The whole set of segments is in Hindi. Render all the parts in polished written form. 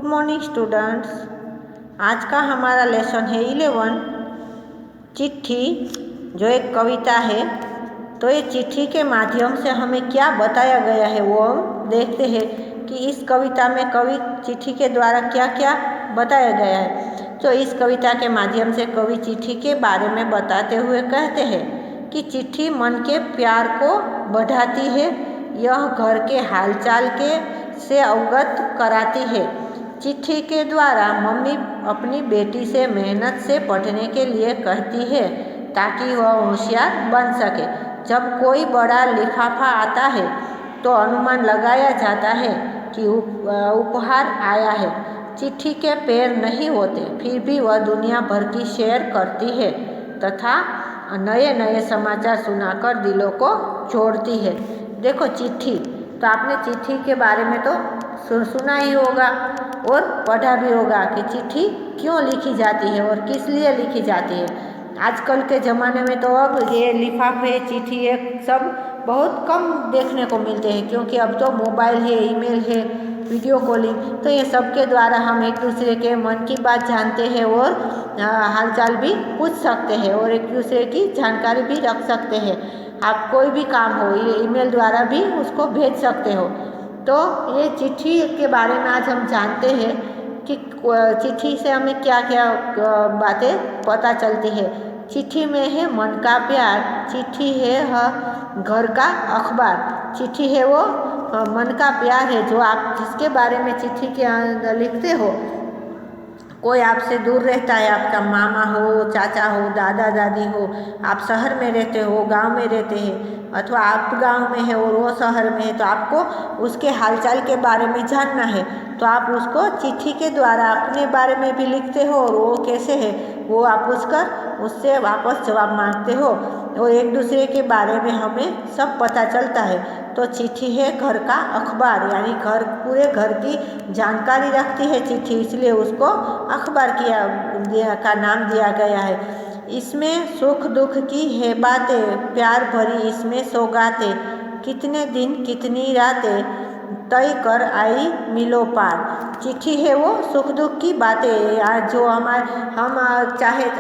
Good morning students. आज का हमारा लेसन है 11 चिट्ठी, जो एक कविता है। तो ये चिट्ठी के माध्यम से हमें क्या बताया गया है वो हम देखते हैं कि इस कविता में कवि चिट्ठी के द्वारा क्या क्या बताया गया है। तो इस कविता के माध्यम से कवि चिट्ठी के बारे में बताते हुए कहते हैं कि चिट्ठी मन के प्यार को बढ़ाती है, यह घर के हालचाल के से अवगत कराती है। चिट्ठी के द्वारा मम्मी अपनी बेटी से मेहनत से पढ़ने के लिए कहती है ताकि वह होशियार बन सके। जब कोई बड़ा लिफाफा आता है तो अनुमान लगाया जाता है कि उपहार आया है। चिट्ठी के पैर नहीं होते, फिर भी वह दुनिया भर की शेयर करती है तथा नए नए समाचार सुनाकर दिलों को जोड़ती है। देखो चिट्ठी, तो आपने चिट्ठी के बारे में तो सुना ही होगा और पढ़ा भी होगा कि चिट्ठी क्यों लिखी जाती है और किस लिए लिखी जाती है। आजकल के ज़माने में तो अब ये लिफाफे, चिट्ठी, ये सब बहुत कम देखने को मिलते हैं, क्योंकि अब तो मोबाइल है, ईमेल है, वीडियो कॉलिंग, तो ये सब के द्वारा हम एक दूसरे के मन की बात जानते हैं और हालचाल भी पूछ सकते हैं और एक दूसरे की जानकारी भी रख सकते हैं। आप कोई भी काम हो ईमेल द्वारा भी उसको भेज सकते हो। तो ये चिट्ठी के बारे में आज हम जानते हैं कि चिट्ठी से हमें क्या क्या बातें पता चलती है। चिट्ठी में है मन का प्यार, चिट्ठी है घर का अखबार। चिट्ठी है वो मन का प्यार है जो आप जिसके बारे में चिट्ठी के अंदर लिखते हो। कोई आपसे दूर रहता है, आपका मामा हो, चाचा हो, दादा दादी हो, आप शहर में रहते हो, गांव में रहते हैं, अथवा आप गांव में है और वो शहर में है, तो आपको उसके हालचाल के बारे में जानना है तो आप उसको चिट्ठी के द्वारा अपने बारे में भी लिखते हो और वो कैसे है वो आप उससे वापस जवाब मांगते हो और एक दूसरे के बारे में हमें सब पता चलता है। तो चिट्ठी है घर का अखबार, यानी पूरे घर की जानकारी रखती है चिट्ठी, इसलिए उसको अखबार का नाम दिया गया है। इसमें सुख दुख की है बातें, प्यार भरी इसमें सौगातें, कितने दिन कितनी रातें तय कर आई मिलो पार। चिट्ठी है वो सुख दुख की बातें, यार जो हम चाहे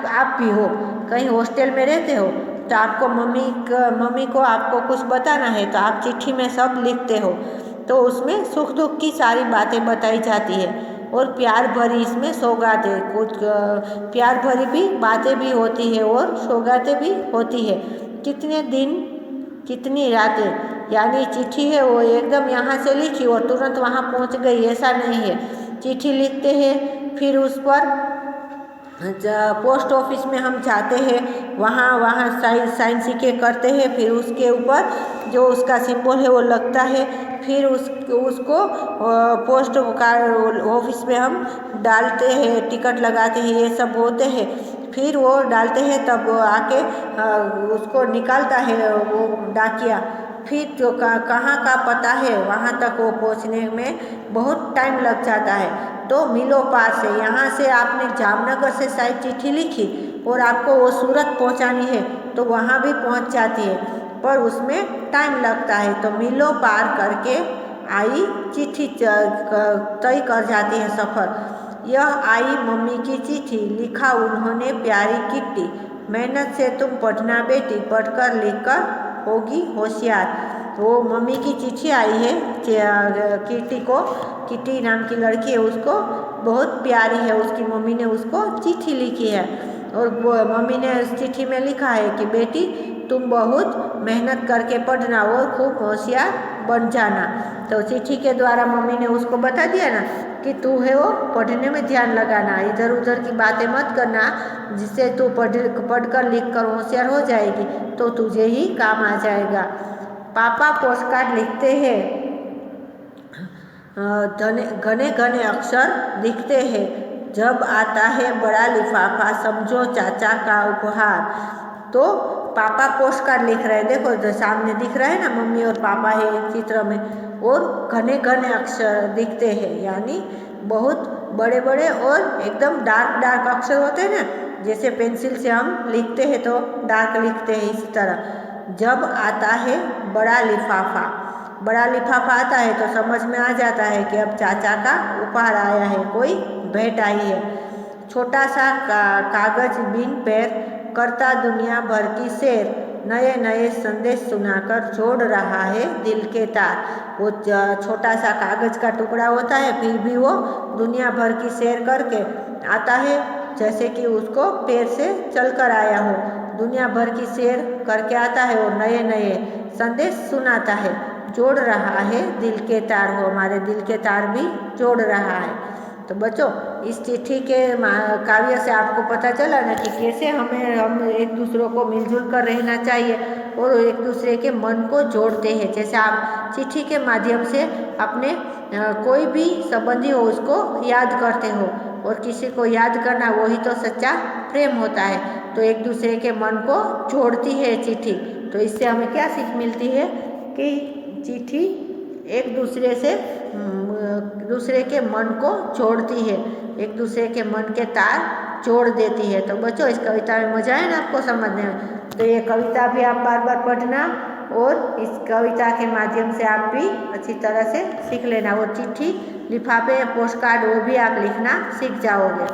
आप भी हो, कहीं हॉस्टल में रहते हो तो आपको मम्मी को आपको कुछ बताना है तो आप चिट्ठी में सब लिखते हो, तो उसमें सुख दुख की सारी बातें बताई जाती है और प्यार भरी इसमें सौगातें, कुछ प्यार भरी भी बातें भी होती है और सौगातें भी होती है। कितने दिन कितनी रातें, यानी चिट्ठी है वो एकदम यहाँ से लिखी और तुरंत वहाँ पहुँच गई, ऐसा नहीं है। चिट्ठी लिखते हैं, फिर उस पर पोस्ट ऑफिस में हम जाते हैं, वहाँ साइन सिक्के करते हैं, फिर उसके ऊपर जो उसका सिंबल है वो लगता है, फिर उसको पोस्ट ऑफिस में हम डालते हैं, टिकट लगाते हैं, ये सब होते हैं। फिर वो डालते हैं तब आके उसको निकालता है वो डाकिया, फिर जो कहाँ का पता है वहाँ तक वो पहुँचने में बहुत टाइम लग जाता है। तो मिलो पार से, यहाँ से आपने जामनगर से शायद चिट्ठी लिखी और आपको वो सूरत पहुँचानी है तो वहाँ भी पहुँच जाती है, पर उसमें टाइम लगता है। तो मिलो पार करके आई चिट्ठी तय कर जाती है सफ़र। यह आई मम्मी की चिट्ठी, लिखा उन्होंने प्यारी चिट्ठी, मेहनत से तुम पढ़ना बेटी, पढ़कर लिखकर होगी होशियार। वो मम्मी की चिट्ठी आई है किटी नाम की लड़की है, उसको बहुत प्यारी है, उसकी मम्मी ने उसको चिट्ठी लिखी है और वो मम्मी ने उस चिट्ठी में लिखा है कि बेटी तुम बहुत मेहनत करके पढ़ना और खूब होशियार बन जाना। तो चिट्ठी के द्वारा मम्मी ने उसको बता दिया ना कि तू है वो पढ़ने में ध्यान लगाना, इधर उधर की बातें मत करना, जिससे तू पढ़कर लिख कर होशियार हो जाएगी तो तुझे ही काम आ जाएगा। पापा पोस्टकार्ड लिखते हैं, घने घने अक्षर दिखते हैं, जब आता है बड़ा लिफाफा समझो चाचा का उपहार। तो पापा पोस्टकार्ड लिख रहे हैं, देखो जो सामने दिख रहा है ना, मम्मी और पापा है चित्र में, और घने घने अक्षर दिखते हैं, यानी बहुत बड़े बड़े और एकदम डार्क अक्षर होते हैं ना, जैसे पेंसिल से हम लिखते हैं तो डार्क लिखते हैं, इसी तरह। जब आता है बड़ा लिफाफा, बड़ा लिफाफा आता है तो समझ में आ जाता है कि अब चाचा का उपहार आया है, कोई भेंट आई है। छोटा सा कागज बिन पैर करता दुनिया भर की सैर, नए नए संदेश सुनाकर जोड़ रहा है दिल के तार। वो छोटा सा कागज का टुकड़ा होता है, फिर भी वो दुनिया भर की सैर करके आता है, जैसे कि उसको पैर से चलकर आया हो। दुनिया भर की सैर करके आता है और नए नए संदेश सुनाता है, जोड़ रहा है दिल के तार। वो हमारे दिल के तार भी जोड़ रहा है। तो बच्चों, इस चिट्ठी के काव्य से आपको पता चला ना कि कैसे हम एक दूसरों को मिलजुल कर रहना चाहिए और एक दूसरे के मन को जोड़ते हैं। जैसे आप चिट्ठी के माध्यम से अपने कोई भी संबंधी हो उसको याद करते हो, और किसी को याद करना वही तो सच्चा प्रेम होता है। तो एक दूसरे के मन को जोड़ती है चिट्ठी। तो इससे हमें क्या सीख मिलती है कि चिट्ठी एक दूसरे के मन को जोड़ती है, एक दूसरे के मन के तार जोड़ देती है। तो बच्चों, इस कविता में मजा है ना आपको समझने में? तो ये कविता भी आप बार बार पढ़ना और इस कविता के माध्यम से आप भी अच्छी तरह से सीख लेना। वो चिट्ठी, लिफाफे, पोस्ट कार्ड वो भी आप लिखना सीख जाओगे।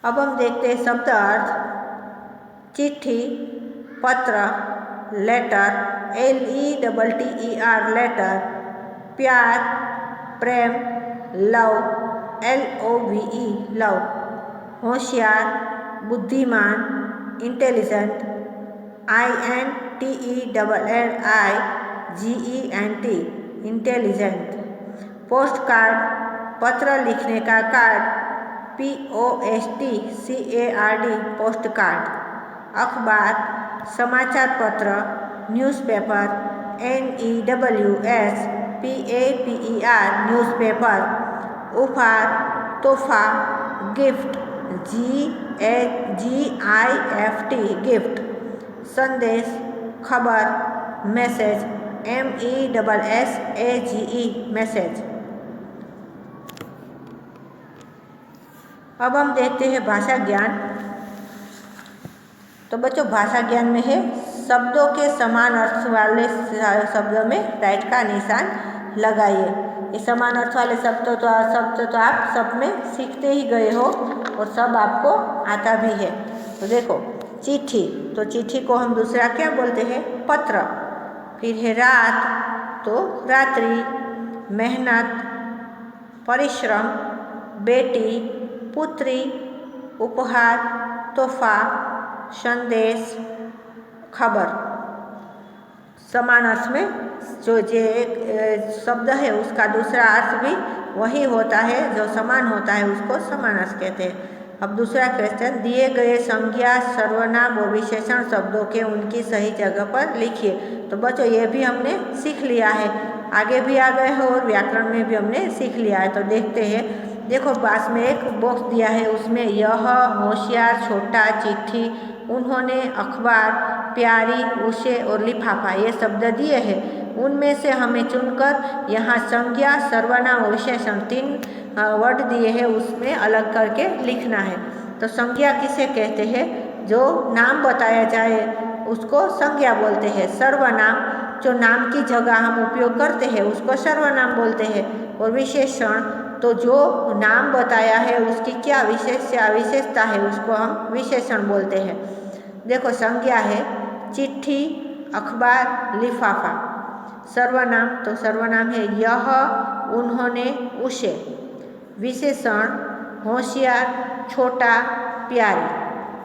अब हम देखते हैं शब्द अर्थ। चिट्ठी, पत्र, लेटर, LETTER लेटर, प्यार, प्रेम, लव, LOVE लव, होशियार, बुद्धिमान, intelligent, INTELLIGENT intelligent, post card, पत्र लिखने का कार्ड, POSTCARD पोस्ट कार्ड, अखबार, समाचार पत्र, न्यूज़पेपर, NEWSPAPER न्यूज़पेपर, उपहार, तोहफा, गिफ्ट, GIFT गिफ्ट, संदेश, खबर, मैसेज, MESSAGE मैसेज। अब हम देखते हैं भाषा ज्ञान। तो बच्चों, भाषा ज्ञान में है शब्दों के समान अर्थ वाले शब्दों में राइट का निशान लगाइए। ये समान अर्थ वाले शब्द तो आप सब में सीखते ही गए हो और सब आपको आता भी है। तो देखो, चिट्ठी, तो चिट्ठी को हम दूसरा क्या बोलते हैं? पत्र। फिर है रात, तो रात्रि, मेहनत, परिश्रम, बेटी, पुत्री, उपहार, तोहफा, संदेश, खबर। समान अर्थ में जो एक शब्द है उसका दूसरा अर्थ भी वही होता है, जो समान होता है उसको समान अर्थ कहते हैं। अब दूसरा क्वेश्चन, दिए गए संज्ञा, सर्वनाम और विशेषण शब्दों के उनकी सही जगह पर लिखिए। तो बच्चों, ये भी हमने सीख लिया है, आगे भी आ गए हो और व्याकरण में भी हमने सीख लिया है। तो देखते हैं। देखो, पास में एक बॉक्स दिया है, उसमें यह, होशियार, छोटा, चिट्ठी, उन्होंने, अखबार, प्यारी, उसे और लिफाफा ये शब्द दिए हैं। उनमें से हमें चुनकर यहाँ संज्ञा, सर्वनाम और विशेषण 3 वर्ड दिए हैं, उसमें अलग करके लिखना है। तो संज्ञा किसे कहते हैं? जो नाम बताया जाए उसको संज्ञा बोलते हैं। सर्वनाम, जो नाम की जगह हम उपयोग करते हैं उसको सर्वनाम बोलते हैं। और विशेषण, तो जो नाम बताया है उसकी क्या विशेषता है उसको हम विशेषण बोलते हैं। देखो, संज्ञा है चिट्ठी, अखबार, लिफाफा। सर्वनाम, तो सर्वनाम है यह, उन्होंने, उसे। विशेषण, होशियार, छोटा, प्यारी।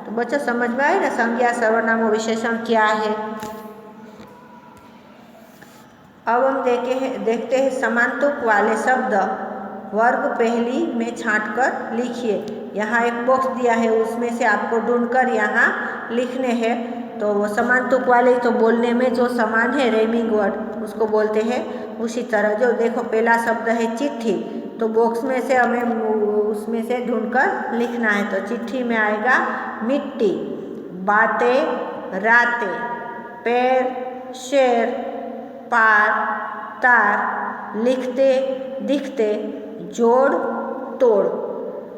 तो बच्चों, समझ में आए ना संज्ञा, सर्वनाम और विशेषण क्या है? अब हम देखते हैं समान तुक वाले शब्द। वर्ग पहली में छांटकर लिखिए। यहाँ एक बॉक्स दिया है, उसमें से आपको ढूंढकर यहाँ लिखने हैं। तो वो समान तुक वाले, तो बोलने में जो समान है रेमिंग वर्ड उसको बोलते हैं। उसी तरह जो देखो, पहला शब्द है चिट्ठी, तो बॉक्स में से हमें उसमें से ढूंढकर लिखना है। तो चिट्ठी में आएगा मिट्टी, बातें, रातें, पैर, शेर, पार, तार, लिखते, दिखते, जोड़, तोड़।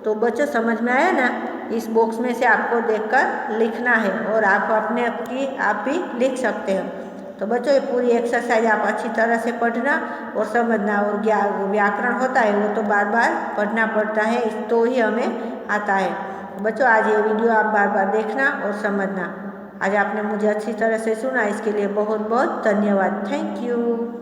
तो बच्चों, समझ में आया ना? इस बॉक्स में से आपको देखकर लिखना है और आप अपने आप भी लिख सकते हो। तो बच्चों ये पूरी एक्सरसाइज आप अच्छी तरह से पढ़ना और समझना। और व्याकरण होता है वो तो बार बार पढ़ना पड़ता है, तो ही हमें आता है। बच्चों आज ये वीडियो आप बार बार देखना और समझना। आज आपने मुझे अच्छी तरह से सुना, इसके लिए बहुत बहुत धन्यवाद। Thank you.